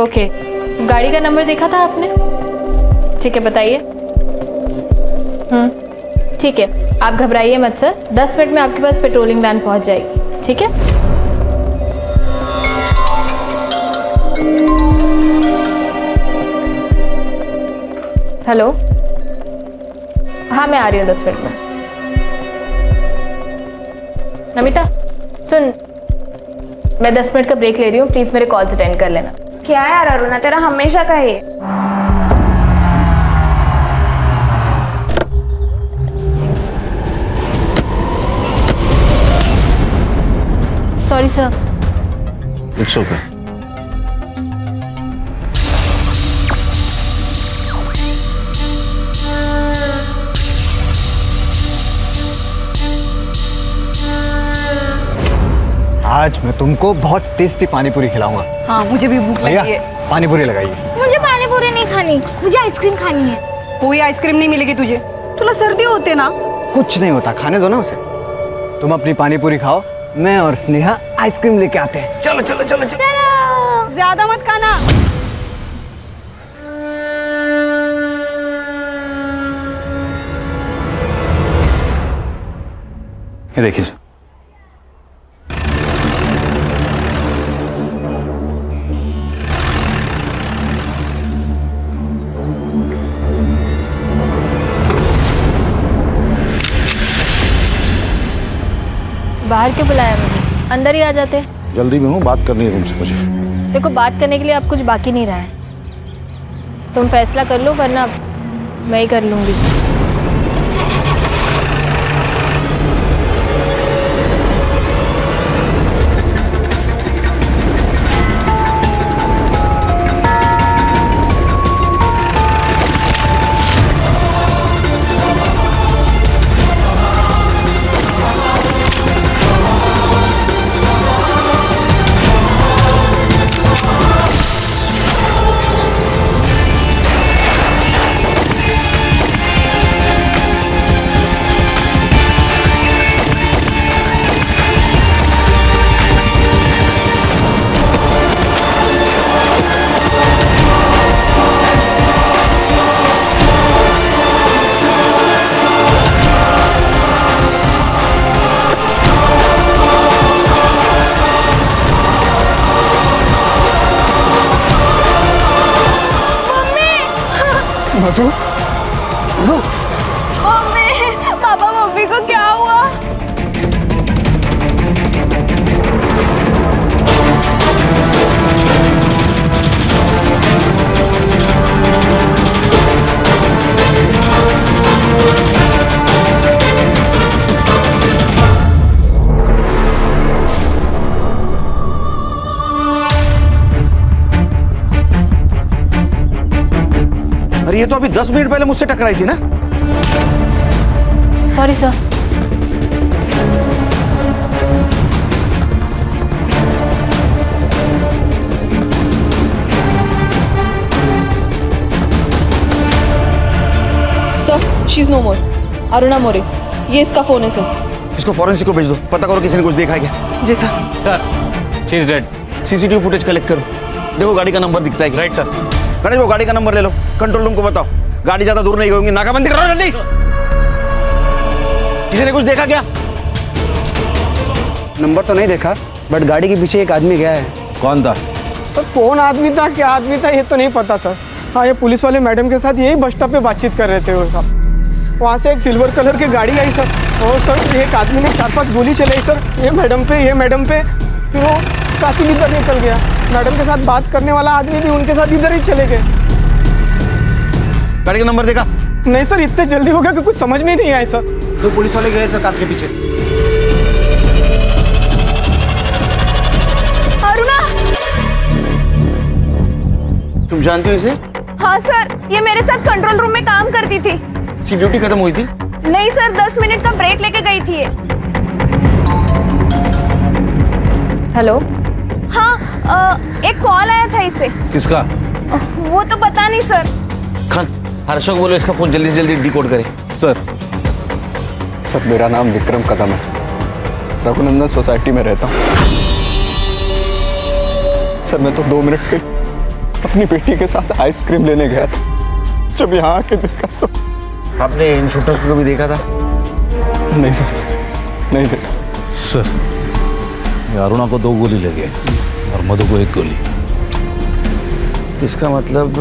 Okay, गाड़ी का number देखा था आपने? ठीक है, बताइए। ठीक है, आप घबराइए मत सर, 10 मिनट में आपके पास पेट्रोलिंग वैन पहुंच जाएगी, ठीक है? हेलो, हाँ मैं आ रही हूँ 10 मिनट में। नमिता सुन, मैं 10 मिनट का ब्रेक ले रही हूँ, प्लीज मेरे कॉल्स अटेंड कर लेना। क्या यार अरुणा, तेरा हमेशा का है। Sorry sir. It's okay. आज मैं तुमको बहुत टेस्टी पानी पूरी खिलाऊंगा। हाँ मुझे भी भूख भैया लगी है। पानी पूरी लगाइए। मुझे पानी पूरी नहीं खानी, मुझे आइसक्रीम खानी है। कोई आइसक्रीम नहीं मिलेगी तुझे, तुला सर्दी होते ना। कुछ नहीं होता, खाने दो ना उसे। तुम अपनी पानी पूरी खाओ, मैं और स्नेहा आइसक्रीम लेके आते हैं। चलो चलो चलो चलो। ज्यादा मत खाना। ये देखिए सर। बाहर क्यों बुलाया मुझे? अंदर ही आ जाते। जल्दी में हूँ, बात करनी है तुमसे मुझे। देखो, बात करने के लिए अब कुछ बाकी नहीं रहा है। तुम फैसला कर लो, वरना मैं ही कर लूंगी। मधु, मम्मी, पापा मम्मी को क्या हुआ? अरे ये तो अभी 10 मिनट पहले मुझसे टकराई थी ना। Sorry sir. Sir, she is no more. Aruna More, ये इसका फोन है सर। इसको फॉरेंसिक को भेज दो, पता करो किसी ने कुछ देखा है क्या। जी sir. Sir, she is dead. CCTV footage collect करो, देखो गाड़ी का नंबर दिखता है क्या। Right sir. गणेश वो गाड़ी का नंबर ले लो, कंट्रोल रूम को बताओ। गाड़ी ज्यादा दूर नहीं होगी, नाकाबंदी करो जल्दी। किसी ने कुछ देखा क्या? नंबर तो नहीं देखा, बट गाड़ी के पीछे एक आदमी गया है। कौन था? सर कौन आदमी था, क्या आदमी था, ये तो नहीं पता सर। हाँ, ये पुलिस वाले मैडम के साथ यही बस स्टॉप पे बातचीत कर रहे थे वो सब। वहाँ से एक सिल्वर कलर की गाड़ी आई सर, और सर एक आदमी ने 4-5 गोली चलाई सर, ये मैडम पे। फिर वो कातिल इधर निकल गया। मैडम के साथ बात करने वाला आदमी भी उनके साथ इधर ही चले गए। गाड़ी का नंबर देखा? नहीं सर, इतने जल्दी हो गया कि कुछ समझ में ही नहीं आया सर। तो पुलिस वाले गए सर कार के पीछे। अरुणा। तुम जानती हो इसे? हाँ सर, ये मेरे साथ कंट्रोल रूम में काम करती थी। इसकी ड्यूटी खत्म हुई थी? नहीं सर, 10 मिनट का ब्रेक लेके गई थी ये। हेलो। हाँ, एक कॉल आया था इसे। किसका? वो तो पता नहीं सर। खान, हर्षक बोलो इसका फोन जल्दी से जल्दी डिकोड करे। सर मेरा नाम विक्रम कदम है, रघुनंदन सोसाइटी में रहता हूँ। सर मैं तो 2 मिनट के अपनी बेटी के साथ आइसक्रीम लेने गया था। जब यहाँ आके देखा तो आपने इन शूटर्स को कभी देखा था? नहीं सर, नहीं देखा। सर, ये अरुणा को 2 गोली लगे और मधु को 1 गोली। इसका मतलब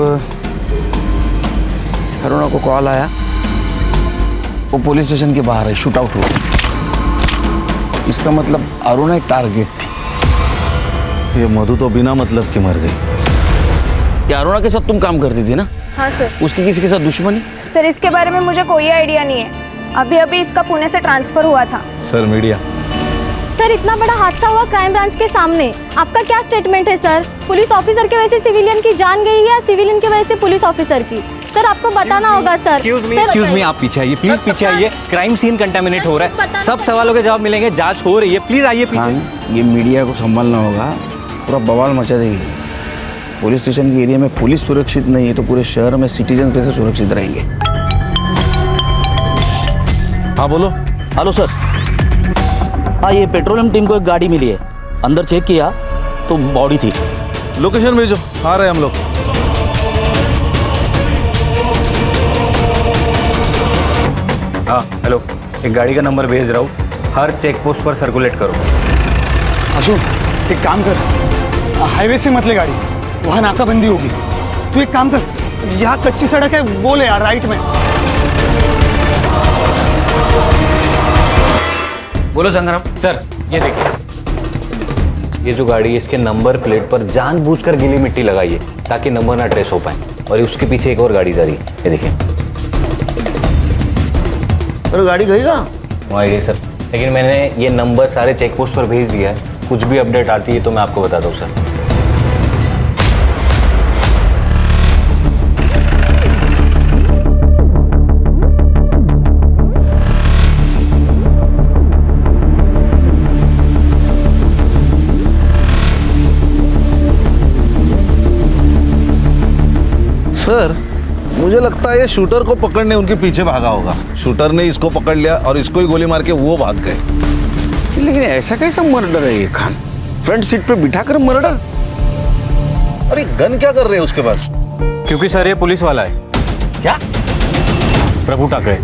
अरुणा को कॉल आया, वो पुलिस स्टेशन के बाहर है, शूट आउट हुआ। इसका मतलब अरुणा एक टारगेट थी। ये मधु तो बिना मतलब की मर गई। ये अरुणा के साथ तुम काम करती थी ना? हाँ सर। उसकी किसी के साथ दुश्मनी? सर इसके बारे में मुझे कोई आइडिया नहीं है। अभी अभी इसका पुणे से ट्रांसफर हुआ था। Sir media. सर इतना बड़ा हादसा हुआ क्राइम ब्रांच के सामने, आपका क्या स्टेटमेंट है सर? पुलिस ऑफिसर की वजह से सिविलियन की जान गई या सिविलियन की वजह से पुलिस ऑफिसर की? सर आपको बताना होगा सर। एक्सक्यूज मी, आप पीछे आइए प्लीज, पीछे आइए। क्राइम सीन कंटामिनेट हो रहा है, सब सवालों के जवाब मिलेंगे, जांच हो रही है, प्लीज आइए पीछे। हाँ, ये मीडिया को संभालना होगा, पूरा बवाल मचा देगी। पुलिस स्टेशन के एरिया में पुलिस सुरक्षित नहीं है तो पूरे शहर में सिटीजन कैसे सुरक्षित रहेंगे? हाँ बोलो। हेलो सर, हाँ ये पेट्रोलियम टीम को एक गाड़ी मिली है, अंदर चेक किया तो बॉडी थी। लोकेशन भेजो, आ रहे हैं हम लोग। हाँ हेलो, एक गाड़ी का नंबर भेज रहा हूँ, हर चेक पोस्ट पर सर्कुलेट करो। अशोक एक काम कर, हाईवे से मत ले गाड़ी, वहाँ नाकाबंदी होगी। तू एक काम कर, यहाँ कच्ची सड़क है वो ले यार, राइट में। बोलो संग्राम। सर ये देखिए, ये जो गाड़ी है इसके नंबर प्लेट पर जानबूझकर गीली मिट्टी लगाई है ताकि नंबर ना ट्रेस हो पाए, और उसके पीछे एक और गाड़ी जा रही है, ये देखिए। अरे गाड़ी गई कहाँ? नो आइडिया सर, लेकिन मैंने ये नंबर सारे चेक पोस्ट पर भेज दिया है, कुछ भी अपडेट आती है तो मैं आपको बताता हूँ सर। सर मुझे लगता है ये शूटर को पकड़ने उनके पीछे भागा होगा। शूटर ने इसको पकड़ लिया और इसको ही गोली मार के वो भाग गए। लेकिन ऐसा कैसा मर्डर है ये खान? फ्रंट सीट पे बिठाकर मर्डर? अरे गन क्या कर रहे हैं उसके पास? क्योंकि सर ये पुलिस वाला है। क्या? प्रभु टाकरे।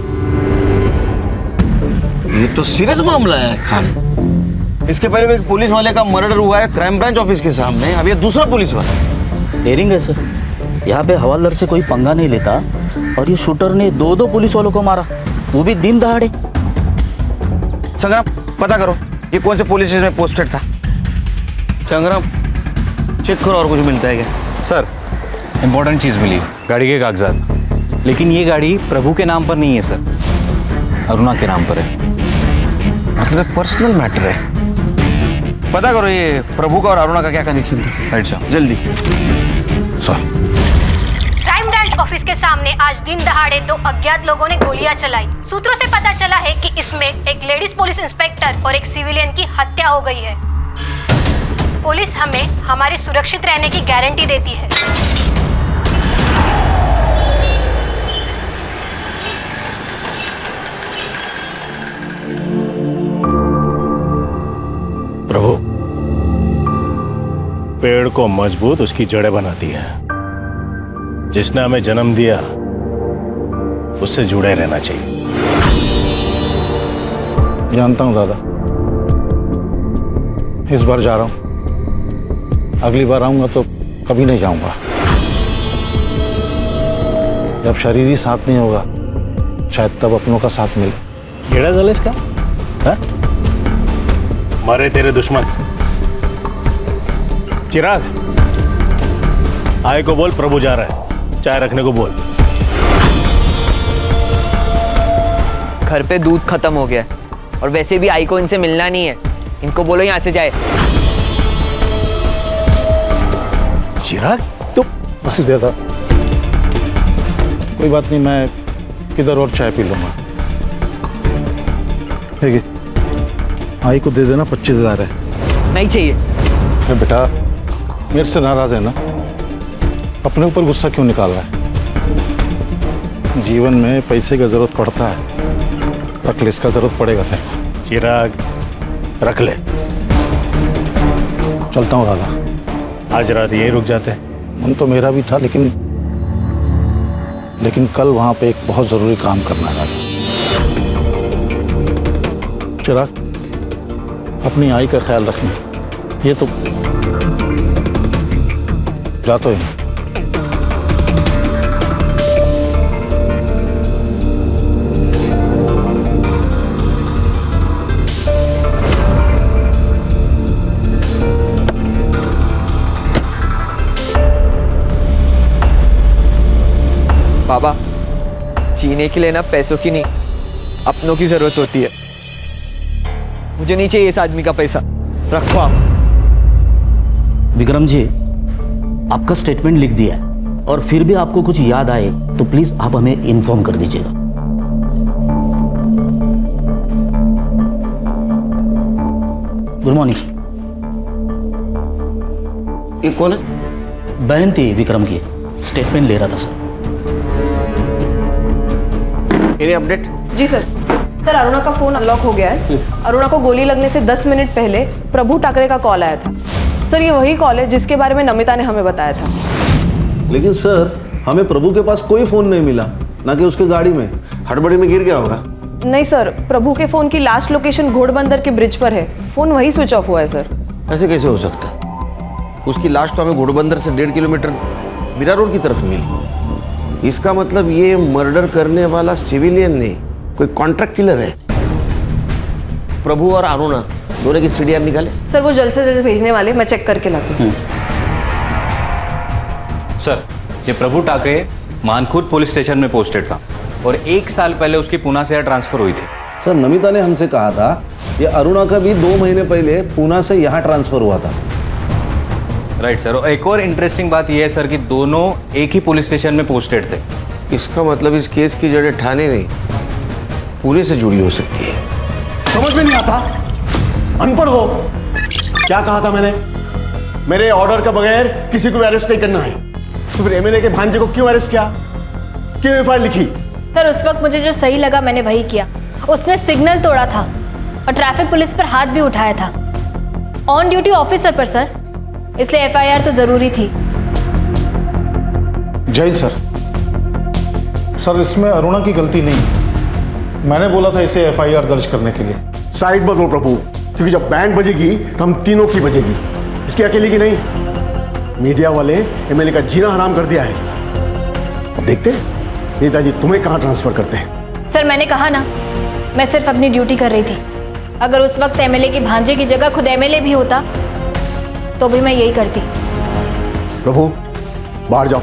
ये तो सीरियस मामला है खान। इसके पहले भी एक पुलिस वाले का मर्डर हुआ है क्राइम ब्रांच ऑफिस के सामने, अब ये दूसरा पुलिस वाला। डेयरिंग है सर, यहाँ पे हवालदार से कोई पंगा नहीं लेता और ये शूटर ने 2 पुलिस वालों को मारा, वो भी दिन दहाड़े। संग्राम पता करो ये कौन से पुलिस स्टेशन में पोस्टेड था। संग्राम चेक करो और कुछ मिलता है क्या? सर इंपॉर्टेंट चीज़ मिली, गाड़ी के कागजात, लेकिन ये गाड़ी प्रभु के नाम पर नहीं है सर, अरुणा के नाम पर है। मतलब पर्सनल मैटर है। पता करो ये प्रभु का और अरुणा का क्या कनेक्शन था। राइट सर, जल्दी। सर क्राइम ब्रांच ऑफिस के सामने आज दिन दहाड़े 2 अज्ञात लोगों ने गोलियां चलाई। सूत्रों से पता चला है कि इसमें एक लेडीज पुलिस इंस्पेक्टर और एक सिविलियन की हत्या हो गई है। पुलिस हमें हमारी सुरक्षित रहने की गारंटी देती है। प्रभु, पेड़ को मजबूत उसकी जड़ें बनाती है। जिसने हमें जन्म दिया उससे जुड़े रहना चाहिए। जानता हूँ दादा, इस बार जा रहा हूँ, अगली बार आऊंगा तो कभी नहीं जाऊंगा। जब शरीर ही साथ नहीं होगा शायद तब अपनों का साथ मिले। केड़ा जल इसका? हाँ? मरे तेरे दुश्मन। चिराग आए को बोल प्रभु जा रहा है, चाय रखने को बोल। घर पे दूध खत्म हो गया है और वैसे भी आई को इनसे मिलना नहीं है, इनको बोलो यहाँ से जाए। चिराग तो बस दादा, कोई बात नहीं, मैं किधर और चाय पी लूंगा। ठीक है, आई को दे देना, 25,000 है। नहीं चाहिए। अरे बेटा मेरे से नाराज है ना, अपने ऊपर गुस्सा क्यों निकाल रहा है? जीवन में पैसे का जरूरत पड़ता है, रख ले, इसका जरूरत पड़ेगा तेरे को। चिराग रख ले। चलता हूँ दादा। आज रात यहीं रुक जाते हैं। मन तो मेरा भी था, लेकिन कल वहां पे एक बहुत जरूरी काम करना था। चिराग, अपनी आई का ख्याल रखना। ये तो जातो ही। बाबा, जीने के लिए ना पैसों की नहीं, अपनों की जरूरत होती है। मुझे नहीं चाहिए इस आदमी का पैसा, रखो आप। विक्रम जी, आपका स्टेटमेंट लिख दिया है और फिर भी आपको कुछ याद आए तो प्लीज आप हमें इन्फॉर्म कर दीजिएगा। Good morning sir. ये कौन है? बहन थी विक्रम की, स्टेटमेंट ले रहा था सर। Any update? जी सर। सर, अरुणा का फोन अनलॉक हो गया है। अरुणा को गोली लगने से 10 मिनट पहले प्रभु ठाकरे का कॉल आया था। सर, ये वही कॉल है जिसके बारे में नमिता ने हमें बताया था। लेकिन सर, हमें प्रभु के पास कोई फोन नहीं मिला, ना कि उसके गाड़ी में। हड़बड़ी में गिर गया होगा। नहीं सर, प्रभु के फोन की लास्ट लोकेशन घोड़बंदर के ब्रिज पर है। फोन वहीं स्विच ऑफ हुआ है सर। ऐसे कैसे हो सकता है? उसकी लाश तो हमें घोड़बंदर से 1.5 किलोमीटर मीरा रोड की तरफ मिली। इसका मतलब ये मर्डर करने वाला सिविलियन नहीं, कोई कॉन्ट्रैक्ट किलर है। प्रभु और अरुणा दोनों की सीडीआर निकाले। सर, वो जल्द से जल्द भेजने वाले, मैं चेक करके लाती हूँ। सर, ये प्रभु ठाकरे मानखुर्द पुलिस स्टेशन में पोस्टेड था और 1 साल पहले उसकी पूना से यहाँ ट्रांसफर हुई थी। सर, नमिता ने हमसे कहा था ये अरुणा का भी 2 महीने पहले पूना से यहाँ ट्रांसफर हुआ था। Right sir. और एक और इंटरेस्टिंग बात यह है सर कि दोनों एक ही पुलिस स्टेशन में पोस्टेड थे। इसका मतलब इस केस की जड़ें ठाणे नहीं, पुणे से जुड़ी हो सकती है। समझ में नहीं आता, अनपढ़ हो। क्या कहा था मैंने? मेरे ऑर्डर का बगैर किसी को अरेस्ट नहीं करना है। तो फिर एमएलए के भांजे को क्यों अरेस्ट किया? क्यों एफआईआर लिखी? सर, उस वक्त मुझे जो सही लगा मैंने वही किया। उसने सिग्नल तोड़ा था और ट्रैफिक पुलिस पर हाथ भी उठाया था, ऑन ड्यूटी ऑफिसर पर सर, इसलिए एफआईआर तो जरूरी थी। जय सर। सर, इसमें अरुणा की गलती नहीं है। मैंने बोला था इसे एफआईआर दर्ज करने के लिए। साइड बदलो प्रभु, क्योंकि जब बैंड बजेगी तो हम तीनों की बजेगी, इसकी अकेले की नहीं। मीडिया वाले एमएलए का जीना हराम कर दिया है। अब देखते हैं नेताजी तुम्हें कहां ट्रांसफर करते हैं। सर, मैंने कहा ना, मैं सिर्फ अपनी ड्यूटी कर रही थी। अगर उस वक्त एमएलए की भांजे की जगह खुद एमएलए भी होता तो भी मैं यही करती। प्रभु, बाहर जाओ।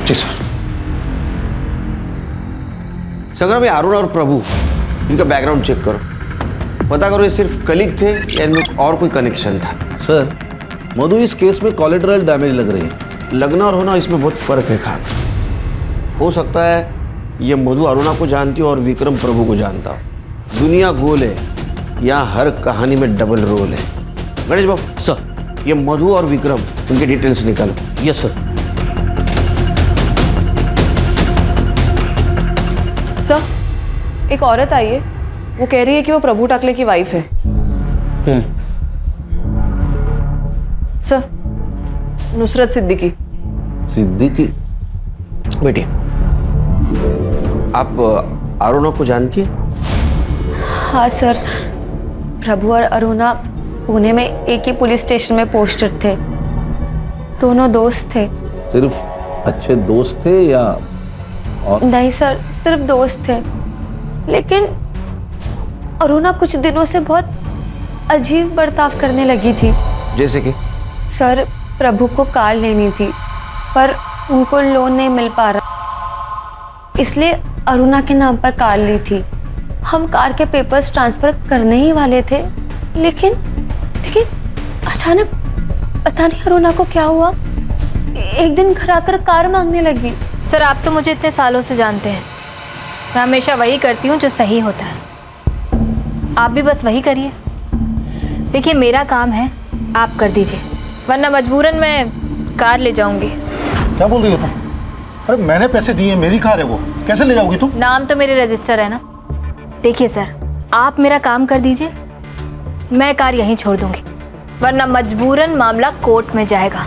जी सर। संग्राम, ये अरुण और प्रभु, इनका बैकग्राउंड चेक करो, पता करो ये सिर्फ कलीग थे या इनमें और कोई कनेक्शन था। सर, मधु, इस केस में कोलेटरल डैमेज लग रही है। लगना और होना इसमें बहुत फर्क है खान। हो सकता है ये मधु अरुणा को जानती हो और विक्रम प्रभु को जानता हो। दुनिया गोल है, यहाँ हर कहानी में डबल रोल है। गणेश बाबू सर, ये मधु और विक्रम, उनके डिटेल्स निकालो। Yes sir. सर, एक औरत आई है, वो कह रही है कि वो प्रभु ठाकरे की वाइफ है। सर, नुसरत सिद्दीकी। सिद्दीकी? बेटी, आप अरुणा को जानती है? हाँ सर, प्रभु और अरुणा पुणे में एक ही पुलिस स्टेशन में पोस्टेड थे। दोनों दोस्त थे। सिर्फ अच्छे दोस्त थे या और? नहीं सर, सिर्फ दोस्त थे। लेकिन अरुणा कुछ दिनों से बहुत अजीब बर्ताव करने लगी थी। जैसे कि? सर, प्रभु को कार लेनी थी पर उनको लोन नहीं मिल पा रहा, इसलिए अरुणा के नाम पर कार ली थी। हम कार के पेपर्स ट्रांसफर करने ही वाले थे, लेकिन अचानक पता नहीं अरुणा को क्या हुआ, एक दिन घर आकर कार मांगने लगी। सर, आप तो मुझे इतने सालों से जानते हैं, मैं हमेशा वही करती हूँ जो सही होता है। आप भी बस वही करिए। देखिए, मेरा काम है, आप कर दीजिए, वरना मजबूरन मैं कार ले जाऊंगी। क्या बोल रही हो तुम? अरे मैंने पैसे दिए, मेरी कार है, वो कैसे ले जाओगी तुम? नाम तो मेरे रजिस्टर है ना। देखिए सर, आप मेरा काम कर दीजिए, मैं कार यहीं छोड़ दूंगी। वरना मजबूरन मामला कोर्ट में जाएगा।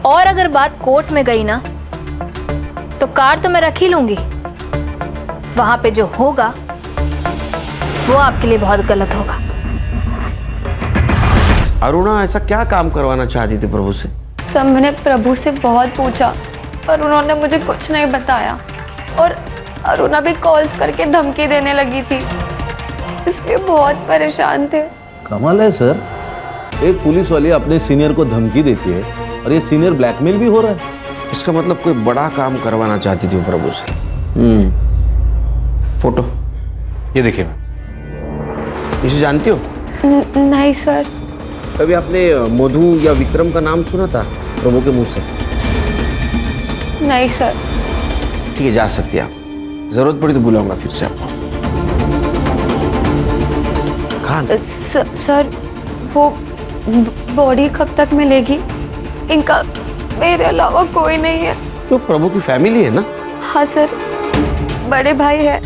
और अगर बात कोर्ट में गई ना तो कार तो मैं रख ही लूंगी, वहां पे जो होगा वो आपके लिए बहुत गलत होगा। अरुणा ऐसा क्या काम करवाना चाहती थी प्रभु से? सब मैंने प्रभु से बहुत पूछा पर उन्होंने मुझे कुछ नहीं बताया, और अरुणा भी कॉल्स करके धमकी देने लगी थी, इसलिए बहुत परेशान थे। कमाल है सर, एक पुलिस वाली अपने सीनियर को धमकी देती है और ये सीनियर ब्लैकमेल भी हो रहा है। इसका मतलब कोई बड़ा काम करवाना चाहती थी वो प्रभु से। फोटो ये देखिए। इसे जानती हो? नहीं सर। कभी आपने मधु या विक्रम का नाम सुना था प्रभु के मुंह से? नहीं सर। ठीक है, जा सकती है आप, जरूरत पड़ी तो बुलाऊंगा फिर से आपको। खान सर वो बॉडी कब तक मिलेगी? इनका मेरे अलावा कोई नहीं है। तो प्रभु की फैमिली है ना? हाँ सर, बड़े भाई है,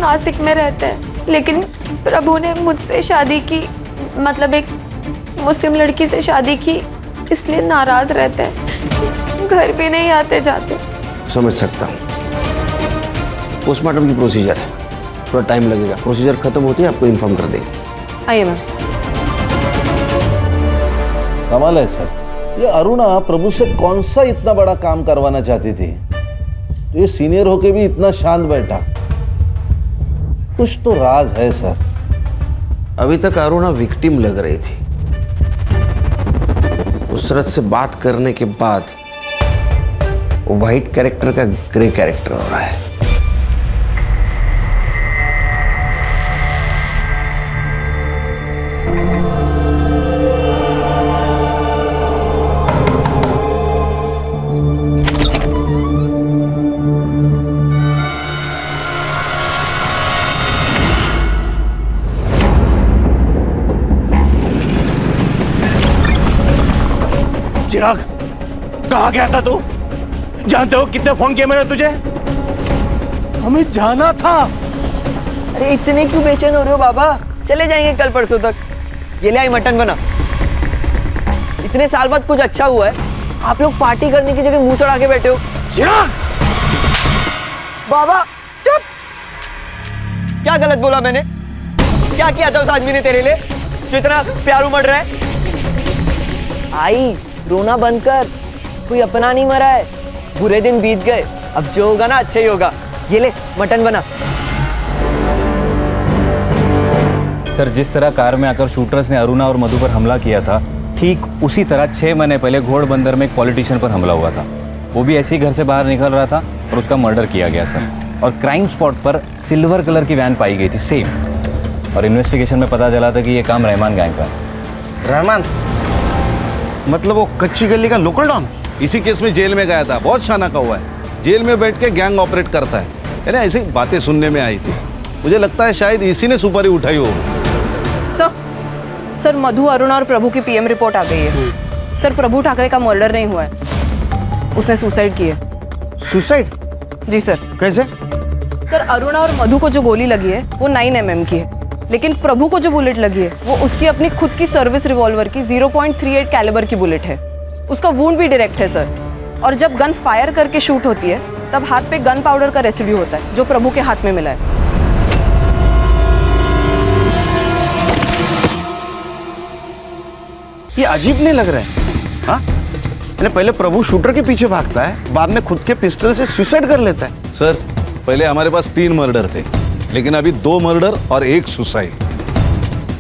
नासिक में रहते हैं, लेकिन प्रभु ने मुझसे शादी की, मतलब एक मुस्लिम लड़की से शादी की, इसलिए नाराज रहते हैं, घर भी नहीं आते जाते। समझ सकता हूँ। पोस्टमार्टम की प्रोसीजर है, थोड़ा टाइम लगेगा, प्रोसीजर खत्म होती है आपको इन्फॉर्म कर देंगे। आइए मैम। कमाल है सर, ये अरुणा प्रभु से कौन सा इतना बड़ा काम करवाना चाहती थी, तो ये सीनियर होके भी इतना शांत बैठा। कुछ तो राज है सर। अभी तक अरुणा विक्टिम लग रही थी, उसरत से बात करने के बाद वो व्हाइट कैरेक्टर का ग्रे कैरेक्टर हो रहा है। चिराग, कहाँ गया था तू? जानते हो कितने फोन किए मैंने तुझे? हमें जाना था। अरे इतने क्यों बेचैन हो रहे हो बाबा? चले जाएंगे कल परसों तक। ये ले आई मटन बना। इतने साल बाद कुछ अच्छा हुआ है, आप लोग पार्टी करने की जगह मुंह सड़ा के बैठे हो। चिराग! बाबा चुप! क्या गलत बोला मैंने? क्या किया था उस आदमी ने तेरे लिए जो इतना प्यार उमड़ रहा है? आई, रोना बंद कर, कोई अपना नहीं मरा है, बुरे दिन बीत गए, अब जो होगा ना अच्छा ही होगा। ये ले मटन बना। सर, जिस तरह कार में आकर शूटर्स ने अरुणा और मधु पर हमला किया था, ठीक उसी तरह 6 महीने पहले घोड़बंदर में एक पॉलिटिशियन पर हमला हुआ था। वो भी ऐसे ही घर से बाहर निकल रहा था और उसका मर्डर किया गया सर। और क्राइम स्पॉट पर सिल्वर कलर की वैन पाई गई थी सेम। और इन्वेस्टिगेशन में पता चला था कि ये काम रहमान गैंग का है। रहमान मतलब वो कच्ची गली का लोकल डॉन? इसी केस में जेल में गया था, बहुत शाना का हुआ है, जेल में बैठ के गैंग ऑपरेट करता है। यानी ऐसी बातें सुनने में आई थी, मुझे लगता है शायद इसी ने सुपारी उठाई हो। सर मधु, अरुणा और प्रभु की पीएम रिपोर्ट आ गई है। सर, प्रभु ठाकरे का मर्डर नहीं हुआ है, उसने सुसाइड की है। सुसाइड? जी सर। कैसे? सर, अरुणा और मधु को जो गोली लगी है वो 9 mm की है, लेकिन प्रभु को जो बुलेट लगी है वो उसकी अपनी खुद की सर्विस रिवॉल्वर की 0.38 कैलिबर की बुलेट है। उसका वुंड भी डायरेक्ट है सर। और जब गन फायर करके शूट होती है तब हाथ पे गन पाउडर का रेसिड्यू होता है जो प्रभु के हाथ में मिला है। ये अजीब नहीं लग रहा है? हाँ, पहले प्रभु शूटर के पीछे भागता है, बाद में खुद के पिस्टल से सुसाइड कर लेता है। सर, पहले हमारे पास 3 मर्डर थे, लेकिन अभी 2 मर्डर और 1 सुसाइड।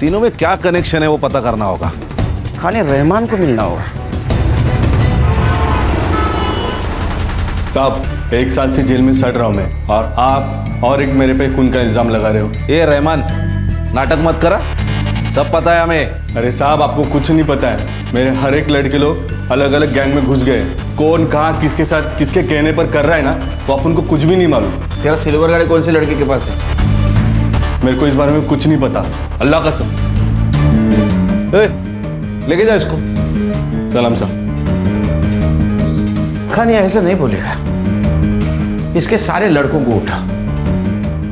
तीनों में क्या कनेक्शन है वो पता करना होगा। खाने रहमान को मिलना होगा। साहब, 1 साल से जेल में सड़ रहा हूं मैं, और आप और एक मेरे पे खून का इल्जाम लगा रहे हो। ये रहमान, नाटक मत करा, सब पता है हमें। अरे साहब, आपको कुछ नहीं पता है। मेरे हर एक लड़के लोग अलग अलग गैंग में घुस गए। कौन कहाँ किसके साथ किसके कहने पर कर रहा है ना, तो अपन को कुछ भी नहीं मालूम। तेरा सिल्वर गाड़ी कौन से लड़के के पास है? मेरे को इस बारे में कुछ नहीं पता, अल्लाह कसम। लेके जाओ इसको। सलाम साहब। खान ये ऐसा नहीं बोलेगा। इसके सारे लड़कों को उठा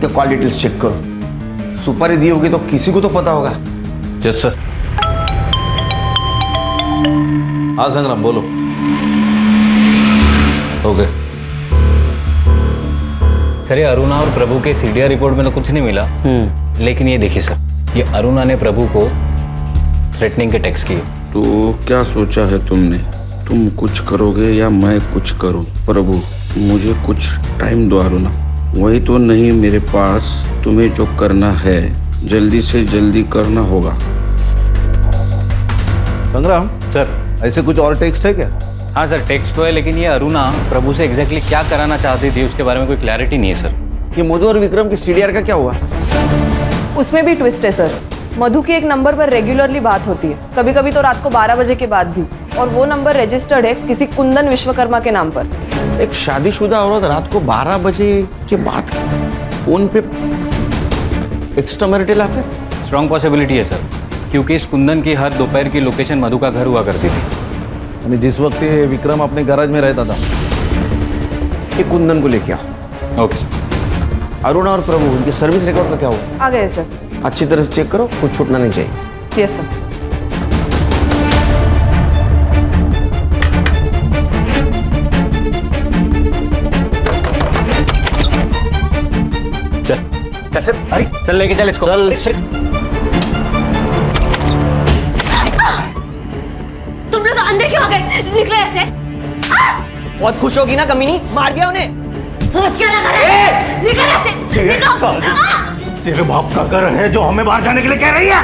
के कॉल डिटेल्स चेक करो। सुपारी दी होगी तो किसी को तो पता होगा। Yes sir. हाँ संग्राम बोलो। ओके सर, ये अरुणा और प्रभु के सीडीआर रिपोर्ट में तो कुछ नहीं मिला, लेकिन ये देखिए सर, ये अरुणा ने प्रभु को थ्रेटनिंग के टेक्स्ट किए। तो क्या सोचा है तुमने? तुम कुछ करोगे या मैं कुछ करूं? प्रभु मुझे कुछ टाइम दो अरुणा। वही तो नहीं मेरे पास। तुम्हें जो करना है जल्दी से जल्दी करना होगा। संग्राम सर, ऐसे कुछ और टेक्स्ट है क्या? हाँ सर, टेक्स्ट तो है, लेकिन ये अरुणा प्रभु से एग्जैक्टली क्या कराना चाहती थी उसके बारे में कोई क्लैरिटी नहीं है सर। ये मधु और विक्रम की सीडीआर का क्या हुआ? उसमें भी ट्विस्ट है सर। मधु की एक नंबर पर रेगुलरली बात होती है, कभी कभी तो रात को 12 बजे के बाद भी, और वो नंबर रजिस्टर्ड है किसी कुंदन विश्वकर्मा के नाम पर। एक शादीशुदा औरत रात को 12 बजे के बाद फोन पे extra marital affair? Strong possibility है सर, क्योंकि इस कुंदन की हर दोपहर की लोकेशन मधु का घर हुआ करती थी। यानी जिस वक्त ये विक्रम अपने गैराज में रहता था। ये कुंदन को लेके आओ। Okay sir. अरुणा और प्रभु उनके सर्विस रिकॉर्ड का क्या हुआ? आ गए सर। अच्छी तरह से चेक करो, कुछ छूटना नहीं चाहिए। Yes sir. चल सर, अरे चल लेके चल इसको। चल। तुम लोग अंदर क्यों आ गए? निकलो ऐसे। बहुत खुश होगी ना कमीनी, मार दिया उन्हें। सोच क्या लगा रहा है? निकल ऐसे, निकलो। तेरे बाप का घर है जो हमें बाहर जाने के लिए कह रही है।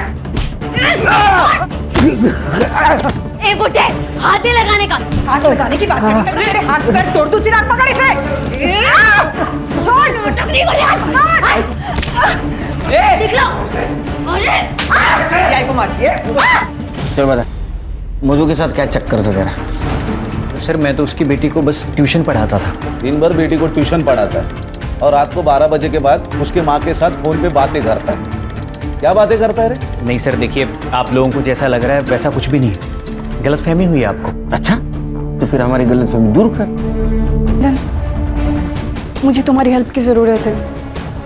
ए बुड्ढे, हाथ नहीं लगाने का। हाथ लगाने की बात करी तो तेरे हाथ पैर तोड़ दूं। चिराग पकड़ इसे। छोड़, नोटक नहीं कर यार। निकलो। अरे को मारती है। चल बता, मधु के साथ क्या चक्कर था तेरा? सर, मैं तो उसकी बेटी को बस ट्यूशन पढ़ाता था। दिन भर बेटी को ट्यूशन पढ़ाता है और रात को 12 बजे के बाद उसके माँ के साथ फोन पे बातें करता है। क्या बातें करता है रे? नहीं सर, देखिए, आप लोगों को जैसा लग रहा है वैसा कुछ भी नहीं है। गलतफहमी हुई है आपको। अच्छा, तो फिर हमारी गलतफहमी दूर कर। मुझे तुम्हारी हेल्प की ज़रूरत है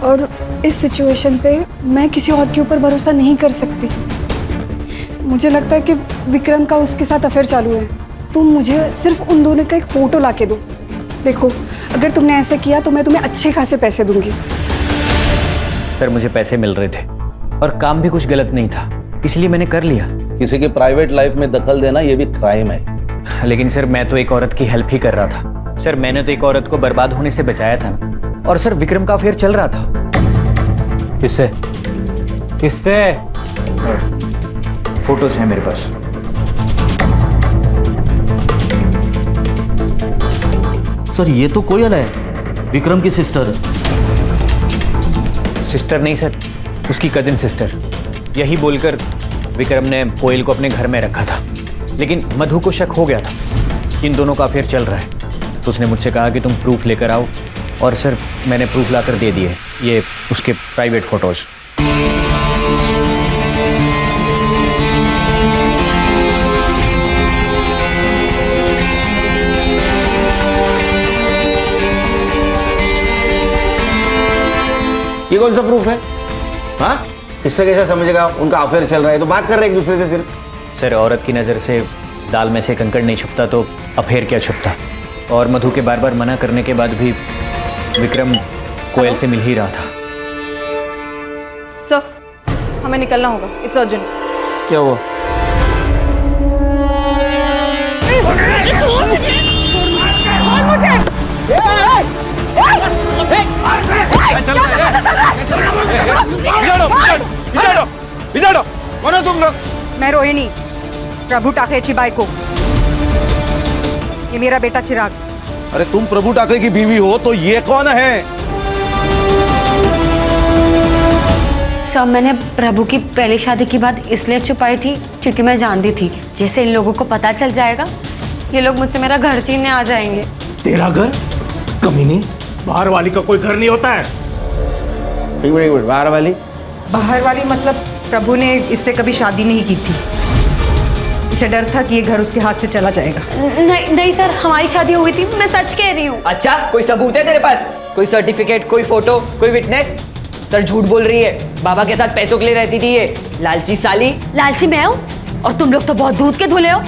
और इस सिचुएशन पे मैं किसी और के ऊपर भरोसा नहीं कर सकती। मुझे लगता है कि विक्रम का उसके साथ अफेयर चालू है। तुम मुझे सिर्फ उन दोनों का एक फ़ोटो ला के दो। देखो, अगर तुमने ऐसा किया तो मैं तुम्हें अच्छे खासे पैसे दूंगी। सर, मुझे पैसे मिल रहे थे और काम भी कुछ गलत नहीं था, इसलिए मैंने कर लिया। किसी के प्राइवेट लाइफ में दखल देना ये भी क्राइम है। लेकिन सर, मैं तो एक औरत की हेल्प ही कर रहा था। सर, मैंने तो एक औरत को बर्बाद होने से बचाया था ना। और सर, विक्रम का अफेयर चल रहा था। किससे? किससे? फोटोज हैं मेरे पास। सर, ये तो कोयल है, विक्रम की सिस्टर। सिस्टर नहीं सर, उसकी कजिन सिस्टर। यही बोलकर विक्रम ने कोयल को अपने घर में रखा था, लेकिन मधु को शक हो गया था कि इन दोनों का अफेयर चल रहा है। तो उसने मुझसे कहा कि तुम प्रूफ लेकर आओ, और सर मैंने प्रूफ लाकर दे दिए। ये उसके प्राइवेट फोटोज। ये कौन सा प्रूफ है? हाँ, इससे कैसे समझेगा उनका अफेयर चल रहा है? तो बात कर रहे हैं एक दूसरे से सिर्फ। सर, औरत की नज़र से दाल में से कंकड़ नहीं छुपता, तो अफेयर क्या छुपता? और मधु के बार बार मना करने के बाद भी विक्रम कोयल से मिल ही रहा था। सर, हमें निकलना होगा। It's urgent. क्या हुआ? कौन हो तुम लोग? मैं रोहिणी, प्रभू टाकरेची बायको। ये मेरा बेटा चिराग। अरे तुम प्रभु टाकरे की बीवी हो तो ये कौन है? सब मैंने प्रभु की पहली शादी की बात इसलिए छुपाई थी क्योंकि मैं जानती थी जैसे इन लोगों को पता चल जाएगा, ये लोग मुझसे मेरा घर छीनने आ जाएंगे। तेरा घर? कमीनी, बाहर वाली का कोई घर नहीं होता है। एक मिनट, बाहर वाली? बाहर वाली मतलब प्रभु ने इससे कभी शादी नहीं की थी। इसे डर था कि ये घर उसके हाथ से चला जाएगा। नहीं सर, हमारी शादी हुई थी, मैं सच कह रही हूँ। अच्छा, कोई सबूत है तेरे पास? कोई सर्टिफिकेट, कोई फोटो, कोई विटनेस? सर झूठ बोल रही है। बाबा के साथ पैसों के लिए रहती थी ये लालची साली। लालची मैं हूँ और तुम लोग तो बहुत दूध के धुले हो।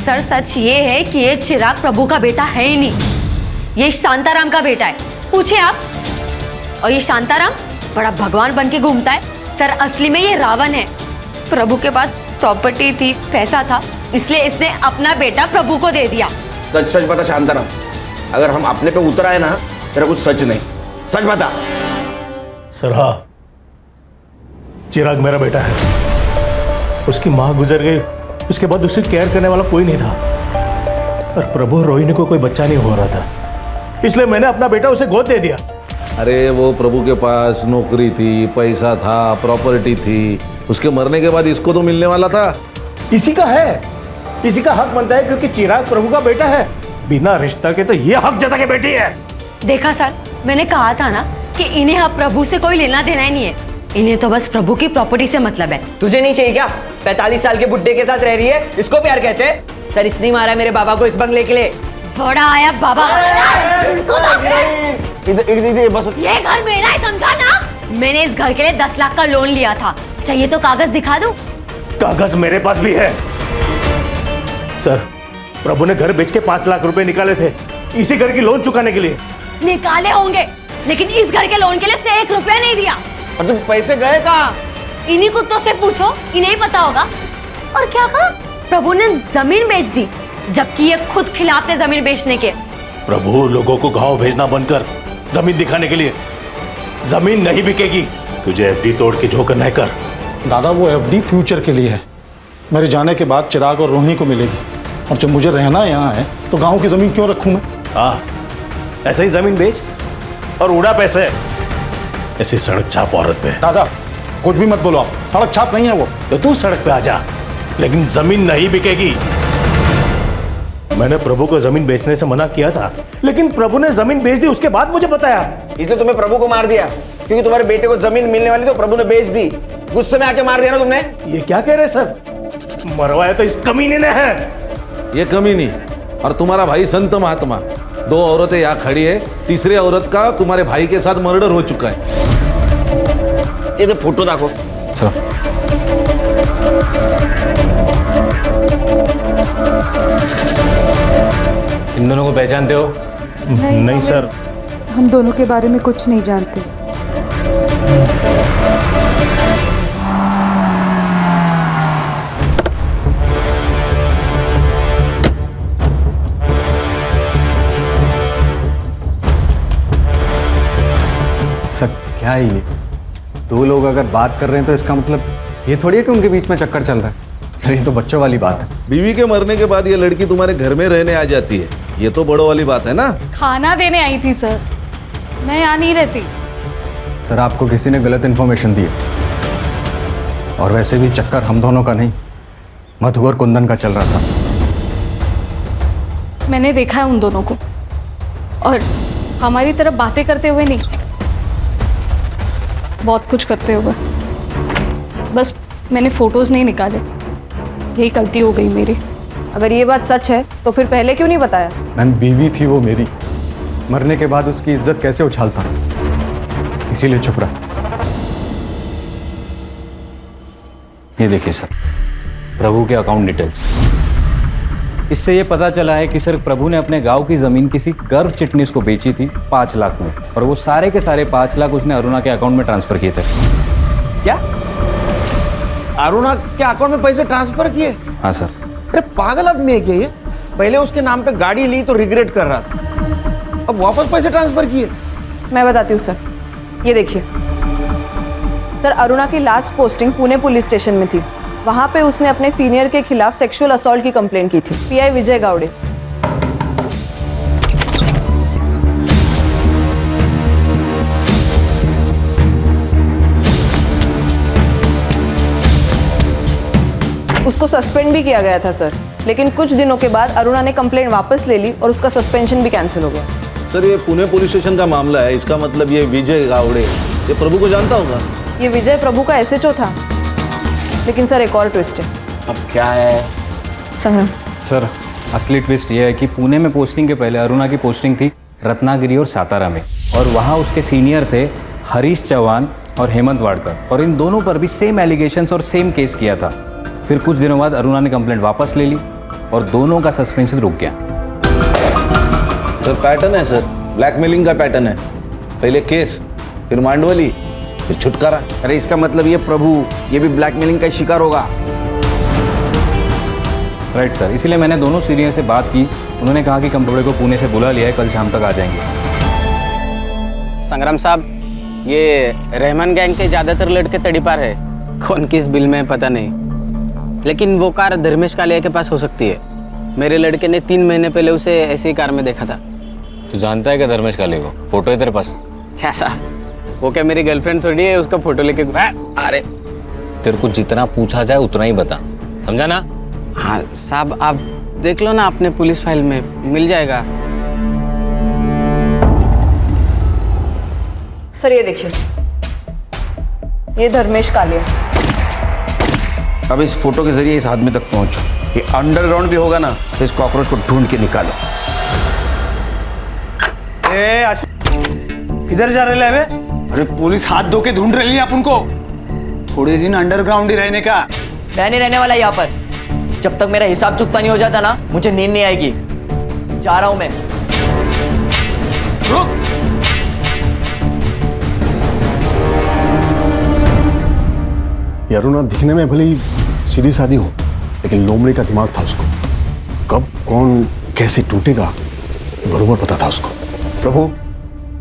सर सच ये है कि ये चिराग प्रभु का बेटा है ही नहीं, ये शांताराम का बेटा है, पूछे आप। और ये शांताराम बड़ा भगवान बन के घूमता है। सर असली में ये रावण है। प्रभु के पास प्रॉपर्टी थी, पैसा था, इसलिए इसने अपना बेटा प्रभु को दे दिया। सच सच बता शांताराम, अगर हम अपने पे उतर आए ना, तेरा कुछ सच नहीं, सच बता। सर हाँ, चिराग मेरा बेटा है। उसकी माँ गुजर गई, उसके बाद उसे केयर करने वाला कोई नहीं था। और प्रभु और रोहिणी को कोई बच्चा नहीं हो रहा था, इसलिए मैंने अपना बेटा उसे गोद दे दिया। अरे वो प्रभु के पास नौकरी थी, पैसा था, प्रॉपर्टी थी, उसके मरने के बाद इसको तो मिलने वाला था। इसी का है, इसी का हक बनता है, क्योंकि चिराग प्रभु का बेटा है। बिना रिश्ता के तो ये हक जता के बेटी है। देखा सर, मैंने कहा था ना कि इन्हें अब प्रभु से कोई लेना देना ही नहीं है, इन्हें तो बस प्रभु की प्रॉपर्टी से मतलब है। तुझे नहीं चाहिए क्या? 45 साल के बुड्ढे के साथ रह रही है, इसको प्यार कहते हैं? सर इसने मारा मेरे बाबा को इस बंगले के लिए। बड़ा आया बाबा। इधर बस। ये घर मेरा है, समझा ना? मैंने इस घर के लिए 10 लाख का लोन लिया था। चाहिए तो कागज दिखा दूं? कागज मेरे पास भी है। सर, प्रभु ने घर बेच के 5 लाख रुपए निकाले थे इसी घर की लोन चुकाने के लिए। निकाले होंगे, लेकिन इस घर के लोन के लिए उसने 1 रुपया नहीं दिया। और तुम पैसे गए कहाँ? इन्हीं कुत्तों से पूछो, इन्हें ही पता होगा। और क्या कहा? प्रभु ने जमीन बेच दी, जबकि ये खुद खिलाफ थे जमीन बेचने के। प्रभु लोगों को गांव भेजना बंद कर, जमीन दिखाने के लिए। जमीन नहीं बिकेगी, तुझे एफडी तोड़ के जो करना है कर। दादा वो एफडी फ्यूचर के लिए है, मेरे जाने के बाद चिराग और रोहिणी को मिलेगी। और जब मुझे रहना यहाँ है तो गांव की जमीन क्यों रखूं मैं? हाँ, ऐसे ही जमीन बेच और उड़ा पैसे। ऐसी सड़क छाप औरत पे। दादा कुछ भी मत बोलो आप, सड़क छाप नहीं है वो। तो तू सड़क पे आ जा, लेकिन जमीन नहीं बिकेगी। मैंने प्रभु को जमीन बेचने से मना किया था, लेकिन प्रभु ने जमीन बेच दी, उसके बाद मुझे बताया। इसलिए तुम्हें प्रभु को मार दिया, क्योंकि तुम्हारे बेटे को जमीन मिलने वाली तो प्रभु ने बेच दी। गुस्से में आके मार दिया ना तुमने। ये क्या कह रहे सर? मरवाया तो इस कमीने ने है। ये कमीनी और तुम्हारा भाई संत महात्मा, 2 औरतें यहाँ खड़ी है। तीसरी औरत का तुम्हारे भाई के साथ मर्डर हो चुका है। ये तो फोटो देखो सर। इन दोनों को पहचानते हो? नहीं सर, हम दोनों के बारे में कुछ नहीं जानते। सर क्या है ये? 2 लोग अगर बात कर रहे हैं तो इसका मतलब ये थोड़ी है कि उनके बीच में चक्कर चल रहा है। सर ये तो बच्चों वाली बात है। बीवी के मरने के बाद ये लड़की तुम्हारे घर में रहने आ जाती है, ये तो बड़ों वाली बात है ना। खाना देने आई थी सर, मैं यहाँ नहीं रहती। सर आपको किसी ने गलत इन्फॉर्मेशन दी है। और वैसे भी चक्कर हम दोनों का नहीं, मधु और कुंदन का चल रहा था। मैंने देखा है उन दोनों को, और हमारी तरफ बातें करते हुए नहीं, बहुत कुछ करते हुए। बस मैंने फोटोज नहीं निकाले, यही गलती हो गई मेरी। अगर ये बात सच है तो फिर पहले क्यों नहीं बताया? मैम बीवी थी वो मेरी, मरने के बाद उसकी इज्जत कैसे उछालता, इसीलिए चुप रहा। ये देखिए सर, प्रभु के अकाउंट डिटेल्स। इससे ये पता चला है कि सर प्रभु ने अपने गांव की जमीन किसी गर्भ चिटनीस को बेची थी 5 लाख में, और वो सारे के सारे 5 लाख उसने अरुणा के अकाउंट में ट्रांसफर किए थे। क्या? अरुणा के अकाउंट में पैसे ट्रांसफर किए? हाँ सर। अरे पागल आदमी है क्या ये? पहले उसके नाम पे गाड़ी ली तो रिग्रेट कर रहा था, अब वापस पैसे ट्रांसफर किए। मैं बताती हूँ सर, ये देखिए सर, अरुणा की last posting Pune police station में थी। वहाँ पे उसने अपने सीनियर के खिलाफ सेक्सुअल असॉल्ट की कंप्लेंट की थी। पीआई विजय गावड़े। उसको सस्पेंड भी किया गया था सर, लेकिन कुछ दिनों के बाद अरुणा ने कंप्लेंट वापस ले ली और उसका सस्पेंशन भी कैंसिल हो गया। सर ये पुणे पुलिस स्टेशन का मामला है, इसका मतलब ये विजय गावड़े ये प्रभु को जानता होगा। ये विजय प्रभु का एसएचओ था, लेकिन सर एक और ट्विस्ट है। अब क्या है? संग्राम सर असली ट्विस्ट ये है कि पुणे में पोस्टिंग के पहले अरुणा की पोस्टिंग थी रत्नागिरी और सातारा में, और वहाँ उसके सीनियर थे हरीश चौहान और हेमंत वाडकर, और इन दोनों पर भी सेम एलिगेशंस और सेम केस किया था। फिर कुछ दिनों बाद अरुणा ने कंप्लेंट वापस ले ली और दोनों का सस्पेंशन रुक गया। सर पैटर्न है सर, ब्लैकमेलिंग का पैटर्न है। पहले केस, फिर मांडवली, फिर छुटकारा। अरे इसका मतलब ये प्रभु ये भी ब्लैकमेलिंग का शिकार होगा। राइट सर, इसीलिए मैंने दोनों सीनियर से बात की। उन्होंने कहा कि कंप्यूटर को पुणे से बुला लिया है, कल शाम तक आ जाएंगे। संग्राम साहब, ये रहमान गैंग के ज़्यादातर लड़के तड़ीपार है। कौन किस बिल में पता नहीं, लेकिन वो कार धर्मेश कालिया के पास हो सकती है। मेरे लड़के ने 3 महीने पहले उसे ऐसी कार में देखा था। तू जानता है क्या धर्मेश कालिया को? फोटो है तेरे पास? क्या साहब, वो क्या मेरी गर्लफ्रेंड थोड़ी है उसका फोटो लेके? अरे तेरे को जितना पूछा जाए उतना ही बता, समझा ना? हाँ साहब, आप देख लो ना अपने पुलिस फाइल में, मिल जाएगा। सर ये देखिए, ये धर्मेश कालिया। अब इस फोटो के जरिए इस आदमी तक पहुंचो। ये अंडरग्राउंड भी होगा ना तो इस कॉकरोच को ढूंढ के निकालो। किधर जा रहे हैं? अरे पुलिस हाथ धो के ढूंढ रही है अपन को। थोड़े दिन अंडरग्राउंड ही रहने का। मैं नहीं रहने वाला यहाँ पर। जब तक मेरा हिसाब चुकता नहीं हो जाता ना, मुझे नींद नहीं आएगी। जा रहा हूं मैं। रुक। ये अरुणा दिखने में भले ही सीधी सादी हो, लेकिन लोमड़ी का दिमाग था उसको। कब कौन कैसे टूटेगा बरोबर पता था उसको। प्रभु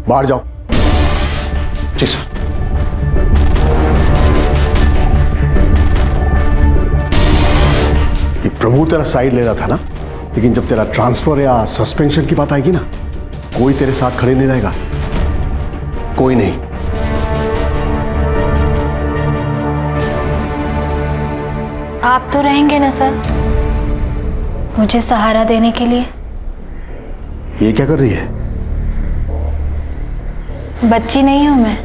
बाहर जाओ। जी सर। ये प्रभु तेरा साइड ले रहा था ना, लेकिन जब तेरा ट्रांसफर या सस्पेंशन की बात आएगी ना, कोई तेरे साथ खड़े नहीं रहेगा, कोई नहीं। आप तो रहेंगे ना सर, मुझे सहारा देने के लिए? ये क्या कर रही है? बच्ची नहीं हूं मैं।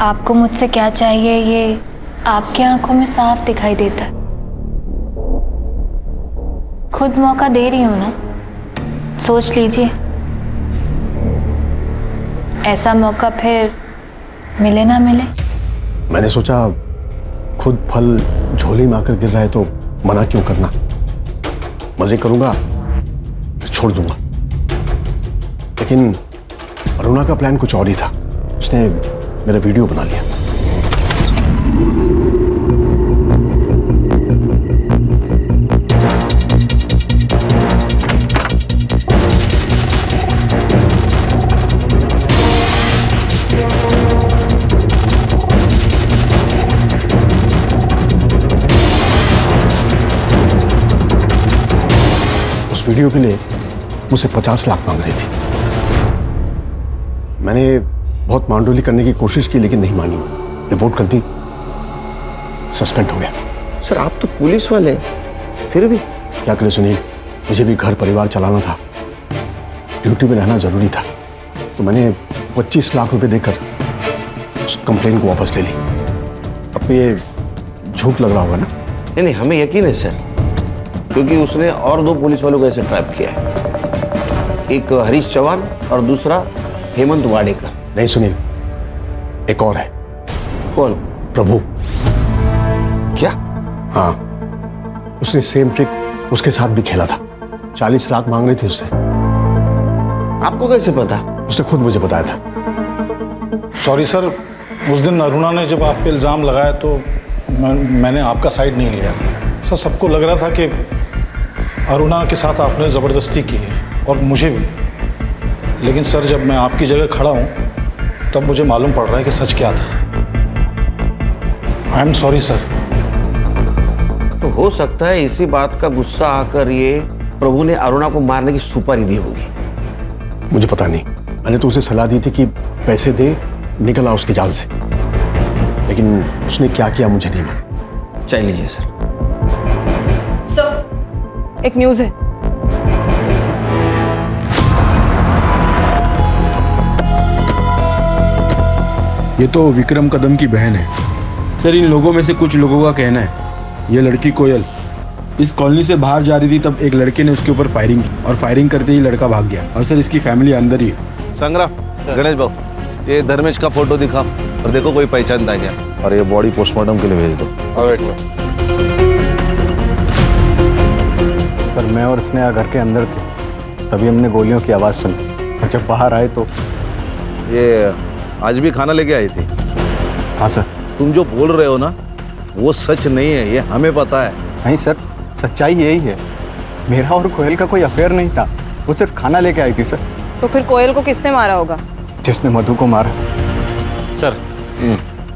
आपको मुझसे क्या चाहिए ये आपकी आंखों में साफ दिखाई देता है। खुद मौका दे रही हूं ना, सोच लीजिए। ऐसा मौका फिर मिले ना मिले। मैंने सोचा खुद फल झोली में आकर गिर रहा है तो मना क्यों करना। मजे करूंगा छोड़ दूंगा, लेकिन अरुणा का प्लान कुछ और ही था। उसने मेरा वीडियो बना लिया। उस वीडियो के लिए मुझसे 50 लाख मांग रही थी। मैंने बहुत मांडोली करने की कोशिश की, लेकिन नहीं मानी। रिपोर्ट कर दी, सस्पेंड हो गया। सर आप तो पुलिस वाले, फिर भी क्या करे सुनील, मुझे भी घर परिवार चलाना था, ड्यूटी में रहना जरूरी था। तो मैंने 25 लाख रुपए देकर उस कंप्लेन को वापस ले ली। अब ये झूठ लग रहा होगा ना? नहीं नहीं, हमें यकीन है सर, क्योंकि उसने और 2 पुलिस वालों को ऐसे ट्रैप किया है। एक हरीश चौहान और दूसरा हेमंत वाडेकर। नहीं सुनील, एक और है। कौन? प्रभु। क्या? हाँ, उसने सेम ट्रिक उसके साथ भी खेला था। 40 लाख मांग रही थी उससे। आपको कैसे पता? उसने खुद मुझे बताया था। सॉरी सर, उस दिन अरुणा ने जब आप पे इल्ज़ाम लगाया तो मैंने आपका साइड नहीं लिया। सर सबको लग रहा था कि अरुणा के साथ आपने ज़बरदस्ती की है, और मुझे भी। लेकिन सर जब मैं आपकी जगह खड़ा हूँ तब मुझे मालूम पड़ रहा है कि सच क्या था। I am sorry sir. तो हो सकता है इसी बात का गुस्सा आकर ये प्रभु ने अरुणा को मारने की सुपारी दी होगी। मुझे पता नहीं, मैंने तो उसे सलाह दी थी कि पैसे दे, निकल आ उसके जाल से, लेकिन उसने क्या किया मुझे नहीं मालूम। चल लीजिए सर। सर एक न्यूज़ है। ये तो विक्रम कदम की बहन है। सर इन लोगों में से कुछ लोगों का कहना है ये लड़की कोयल इस कॉलोनी से बाहर जा रही थी, तब एक लड़के ने उसके ऊपर फायरिंग की और फायरिंग करते ही लड़का भाग गया। और सर इसकी फैमिली अंदर ही है। संग्राम, गणेश बाबू, ये धर्मेश का फोटो दिखा और देखो कोई पहचानता है क्या, और ये बॉडी पोस्टमार्टम के लिए भेज दो। Alright sir. सर मैं और स्नेहा घर के अंदर थे, तभी हमने गोलियों की आवाज़ सुनी और जब बाहर आए तो ये आज भी खाना लेके आई थी? हाँ सर। तुम जो बोल रहे हो ना वो सच नहीं है, ये हमें पता है। नहीं सर, सच्चाई यही है, मेरा और कोयल का कोई अफेयर नहीं था, वो सिर्फ खाना लेके आई थी सर। तो फिर कोयल को किसने मारा होगा? जिसने मधु को मारा। सर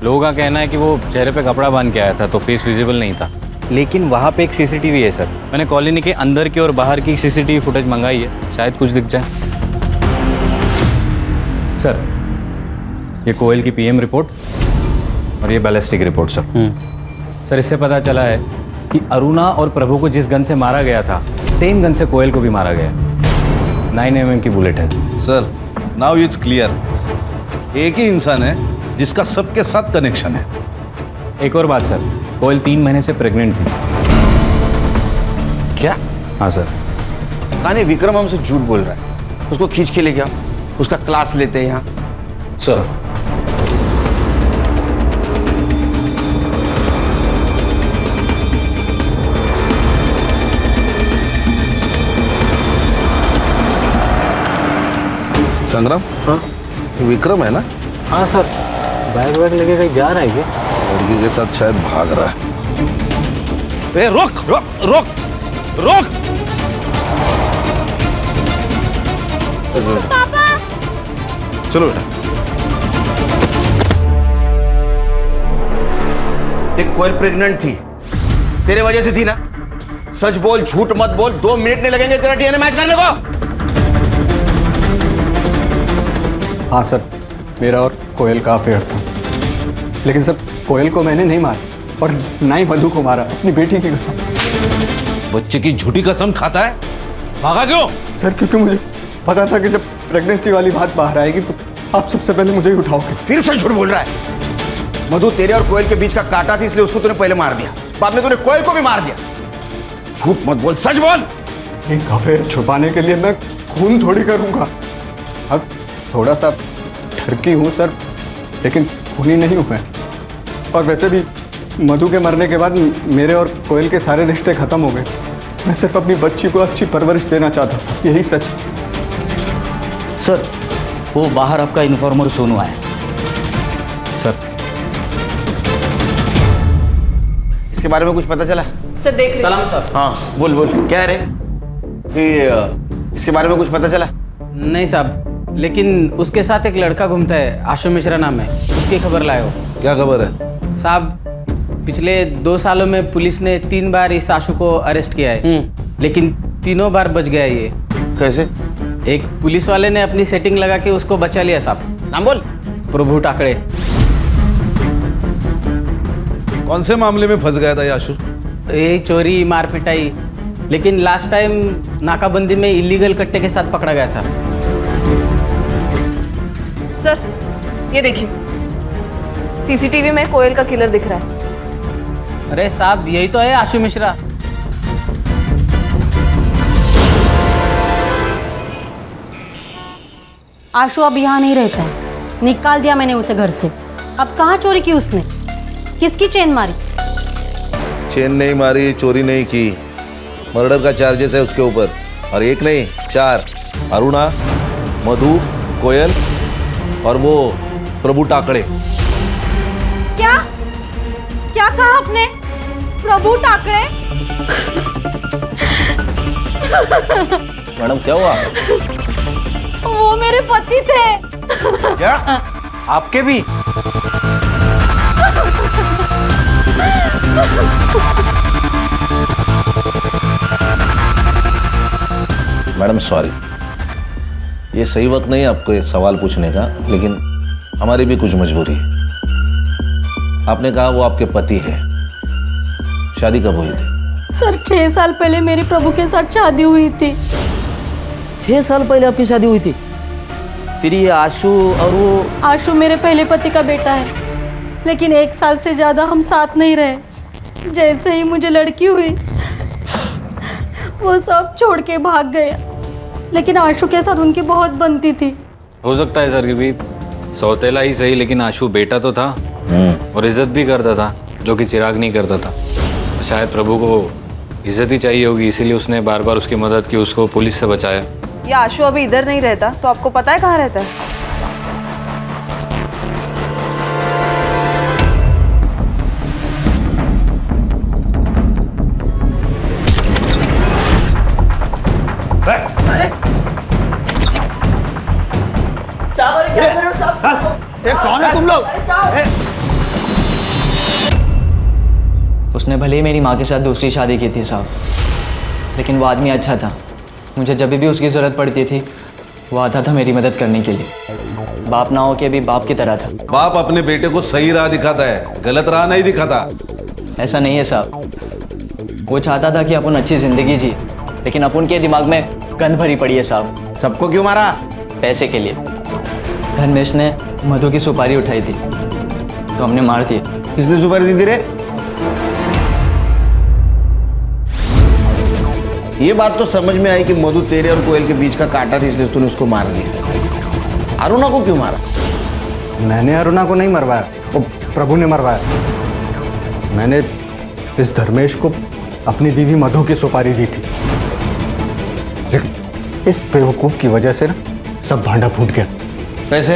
लोगों का कहना है कि वो चेहरे पे कपड़ा बांध के आया था तो फेस विजिबल नहीं था, लेकिन वहाँ पे एक सीसीटीवी है सर। मैंने कॉलोनी के अंदर की और बाहर की सीसीटीवी फुटेज मंगाई है, शायद कुछ दिख जाए। सर ये कोयल की पीएम रिपोर्ट और ये बैलिस्टिक रिपोर्ट सर। सर इससे पता चला है कि अरुणा और प्रभु को जिस गन से मारा गया था सेम गन से कोयल को भी मारा गया। 9 mm की बुलेट है। सर नाउ इट्स क्लियर, एक ही इंसान है जिसका सबके साथ कनेक्शन है। एक और बात सर, कोयल 3 महीने से प्रेग्नेंट थी। क्या? हाँ सर। कहानी विक्रम हमसे झूठ बोल रहा है, उसको खींच के ले गया, उसका क्लास लेते हैं यहाँ। सर संग्राम, हाँ विक्रम है ना? हाँ सर, बैग वैग लेके कहीं जा रहा है क्या? लड़की के साथ शायद भाग रहा है। ए, रोक रोक रोक रोक! पापा! चलो बेटा। देख कोयल प्रेग्नेंट थी, तेरे वजह से थी ना। सच बोल, झूठ मत बोल, 2 मिनट नहीं लगेंगे तेरा डीएनए मैच करने को। हाँ सर, मेरा और कोयल का अफेयर था, लेकिन सर कोयल को मैंने नहीं मारा और ना ही मधु को मारा, अपनी बेटी की कसम। बच्चे की झूठी कसम खाता है, भागा क्यों? सर क्योंकि मुझे पता था कि जब प्रेगनेंसी वाली बात बाहर आएगी तो आप सबसे पहले मुझे ही उठाओगे। फिर से झूठ बोल रहा है। मधु तेरे और कोयल के बीच का कांटा थी, इसलिए उसको तूने पहले मार दिया, बाद में तूने कोयल को भी मार दिया। झूठ मत बोल, सच बोल। एक अफेयर छुपाने के लिए मैं खून थोड़ी करूंगा। अब थोड़ा सा ठरकी हूँ सर, लेकिन खूनी नहीं हूँ मैं। और वैसे भी मधु के मरने के बाद मेरे और कोयल के सारे रिश्ते खत्म हो गए। मैं सिर्फ अपनी बच्ची को अच्छी परवरिश देना चाहता था, यही सच। सर वो बाहर आपका इन्फॉर्मर सोनू आया। सर इसके बारे में कुछ पता चला? सर देख रहे सलाम सर। हाँ बोल बोल, क्या है रे? इसके बारे में कुछ पता चला? नहीं साहब, लेकिन उसके साथ एक लड़का घूमता है, आशु मिश्रा नाम है, उसकी खबर लाए हो। क्या खबर है? साहब पिछले 2 सालों में पुलिस ने 3 बार इस आशु को अरेस्ट किया है, लेकिन तीनों बार बच गया ये। कैसे? एक पुलिस वाले ने अपनी सेटिंग लगा के उसको बचा लिया साहब। नाम बोल। प्रभु टाकड़े। कौन से मामले में फंस गया था आशु? यही चोरी मार पिटाई, लेकिन लास्ट टाइम नाकाबंदी में इलीगल कट्टे के साथ पकड़ा गया था। सर ये देखिए, सीसीटीवी में कोयल का किलर दिख रहा है। अरे साहब यही तो है आशु मिश्रा। आशु अब यहाँ नहीं रहता है, निकाल दिया मैंने उसे घर से। अब कहाँ चोरी की उसने? किसकी चेन मारी? चेन नहीं मारी, चोरी नहीं की, मर्डर का चार्जेस है उसके ऊपर, और एक नहीं 4। अरुणा, मधु, कोयल और वो प्रभु टाकड़े। क्या क्या कहा आपने? प्रभु टाकड़े? मैडम क्या हुआ? वो मेरे पति थे। क्या? आपके भी? मैडम सॉरी, ये सही वक्त नहीं है आपको ये सवाल पूछने का, लेकिन हमारी भी कुछ मजबूरी है। आपने कहा वो आपके पति है, शादी कब हुई थी? सर 6 साल पहले मेरे प्रभु के साथ शादी हुई थी। 6 साल पहले आपकी शादी हुई थी? फिर ये आशु और वो? आशु मेरे पहले पति का बेटा है, लेकिन 1 साल से ज़्यादा हम साथ नहीं रहे। जैसे ही मुझे लड़की हुई वो सब छोड़ के भाग गया, लेकिन आशु के साथ उनकी बहुत बनती थी। हो सकता है सर कि भी सौतेला ही सही, लेकिन आशु बेटा तो था और इज्जत भी करता था, जो कि चिराग नहीं करता था। शायद प्रभु को इज्जत ही चाहिए होगी, इसीलिए उसने बार बार उसकी मदद की, उसको पुलिस से बचाया। ये आशु अभी इधर नहीं रहता, तो आपको पता है कहाँ रहता है? कौन है तुम लोग? उसने भले ही मेरी माँ के साथ दूसरी शादी की थी साहब, लेकिन वो आदमी अच्छा था। मुझे जब भी उसकी ज़रूरत पड़ती थी वो आता था मेरी मदद करने के लिए। बाप ना हो के भी बाप की तरह था। बाप अपने बेटे को सही राह दिखाता है, गलत राह नहीं दिखाता। ऐसा नहीं है साहब, वो चाहता था कि अपन अच्छी ज़िंदगी जी, लेकिन अपन के दिमाग में गंद भरी पड़ी है साहब। सबको क्यों मारा? पैसे के लिए। धर्मेश ने मधु की सुपारी उठाई थी तो हमने मार दी। किसने सुपारी दी थी रे? ये बात तो समझ में आई कि मधु तेरे और कोयल के बीच का कांटा थी, इसलिए तूने उसको मार दिया। अरुणा को क्यों मारा? मैंने अरुणा को नहीं मरवाया, वो प्रभु ने मरवाया। मैंने इस धर्मेश को अपनी बीवी मधु की सुपारी दी थी, लेकिन इस बेवकूफ की वजह से ना सब भांडा फूट गया। कैसे?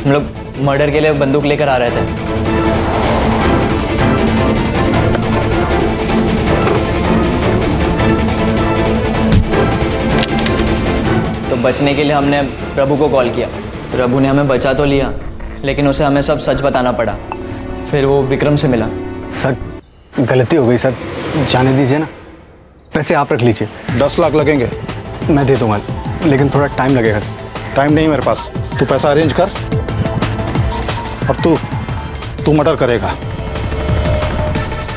हम लोग मर्डर के लिए बंदूक लेकर आ रहे थे, तो बचने के लिए हमने प्रभु को कॉल किया। प्रभु ने हमें बचा तो लिया, लेकिन उसे हमें सब सच बताना पड़ा। फिर वो विक्रम से मिला। सर गलती हो गई सर, जाने दीजिए ना। पैसे आप रख लीजिए। 10 लाख लगेंगे। मैं दे दूंगा, लेकिन थोड़ा टाइम लगेगा सर। टाइम नहीं मेरे पास, तू पैसा अरेंज कर और तू मर्डर करेगा।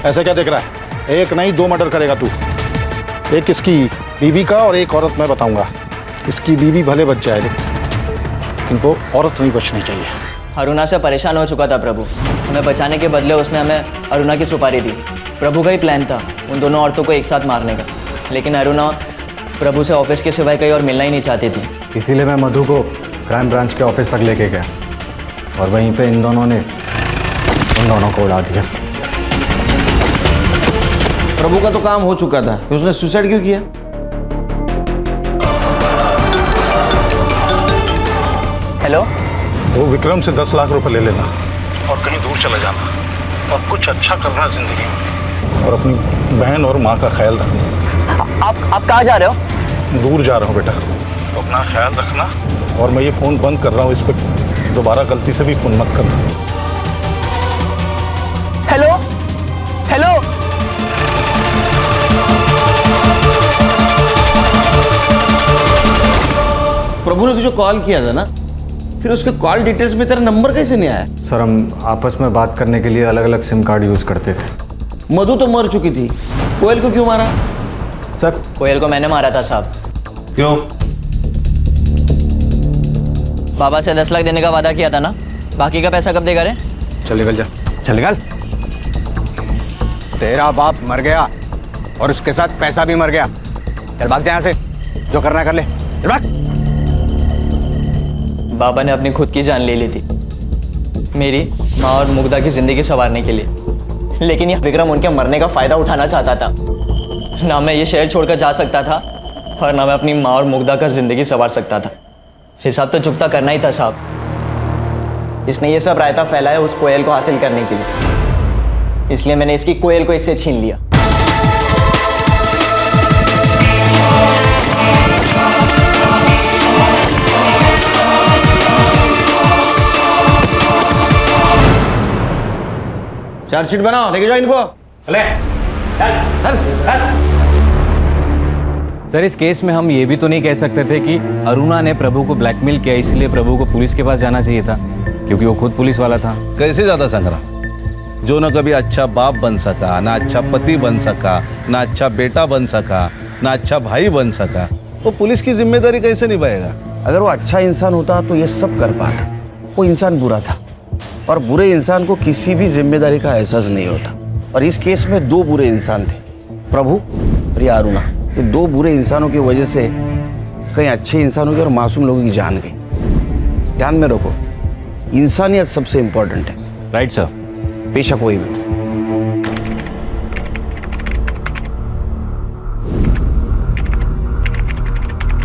ऐसे क्या देख रहा है? एक नहीं 2 मर्डर करेगा तू। एक इसकी बीवी का और एक औरत मैं बताऊंगा। इसकी बीवी भले बच जाए, लेकिन वो औरत नहीं बचनी चाहिए। अरुणा से परेशान हो चुका था प्रभु, हमें बचाने के बदले उसने हमें अरुणा की सुपारी दी। प्रभु का ही प्लान था उन दोनों औरतों को एक साथ मारने का, लेकिन अरुणा प्रभु से ऑफिस के सिवाय कहीं और मिलना ही नहीं चाहती थी। इसीलिए मैं मधु को क्राइम ब्रांच के ऑफिस तक लेके गया और वहीं पे इन दोनों ने उन दोनों को उड़ा दिया। प्रभु का तो काम हो चुका था, फिर उसने सुसाइड क्यों किया? हेलो, वो विक्रम से 10 लाख रुपए ले लेना और कहीं दूर चला जाना और कुछ अच्छा करना जिंदगी में, और अपनी बहन और माँ का ख्याल रखना। आप कहाँ जा रहे हो? दूर जा रहा हूँ बेटा, तो अपना ख्याल रखना। और मैं ये फ़ोन बंद कर रहा हूँ, इस पर दोबारा गलती से भी फ़ोन मत करना। हेलो हेलो, प्रभु ने तुझे कॉल किया था ना, फिर उसके कॉल डिटेल्स में तेरा नंबर कैसे नहीं आया? सर हम आपस में बात करने के लिए अलग अलग सिम कार्ड यूज़ करते थे। मधु तो मर चुकी थी, कोयल को क्यों मारा? सर कोयल को मैंने मारा था साहब। क्यों? बाबा से 10 लाख देने का वादा किया था ना, बाकी का पैसा कब देगा रे? चल निकल जा, चल निकल। तेरा बाप मर गया और उसके साथ पैसा भी मर गया। चल भाग जा यहाँ से, जो करना है कर ले, चल भाग। बाबा ने अपनी खुद की जान ले ली थी मेरी, माँ और मुग्धा की जिंदगी संवारने के लिए, लेकिन यह विक्रम उनके मरने का फायदा उठाना चाहता था। ना मैं ये शहर छोड़कर जा सकता था और ना मैं अपनी माँ और मुग्धा का जिंदगी संवार सकता था। हिसाब तो चुकता करना ही था साहब। इसने ये सब रायता फैलाया उस कोयल को हासिल करने के लिए, इसलिए मैंने इसकी कोयल को इससे छीन लिया। चार्जशीट बनाओ, लेके जाओ इनको। सर इस केस में हम ये भी तो नहीं कह सकते थे कि अरुणा ने प्रभु को ब्लैकमेल किया, इसलिए प्रभु को पुलिस के पास जाना चाहिए था, क्योंकि वो खुद पुलिस वाला था। कैसे ज्यादा संग्राम, जो न कभी अच्छा बाप बन सका, ना अच्छा पति बन सका, ना अच्छा बेटा बन सका, ना अच्छा भाई बन सका, वो पुलिस की जिम्मेदारी कैसे निभाएगा? अगर वो अच्छा इंसान होता तो ये सब कर पाता। वो इंसान बुरा था और बुरे इंसान को किसी भी जिम्मेदारी का एहसास नहीं होता। और इस केस में 2 बुरे इंसान थे, प्रभु और ये अरुणा। ये 2 बुरे इंसानों की वजह से कई अच्छे इंसानों की और मासूम लोगों की जान गई। ध्यान में रखो, इंसानियत सबसे इंपॉर्टेंट है। Right sir. पेशा कोई भी हो।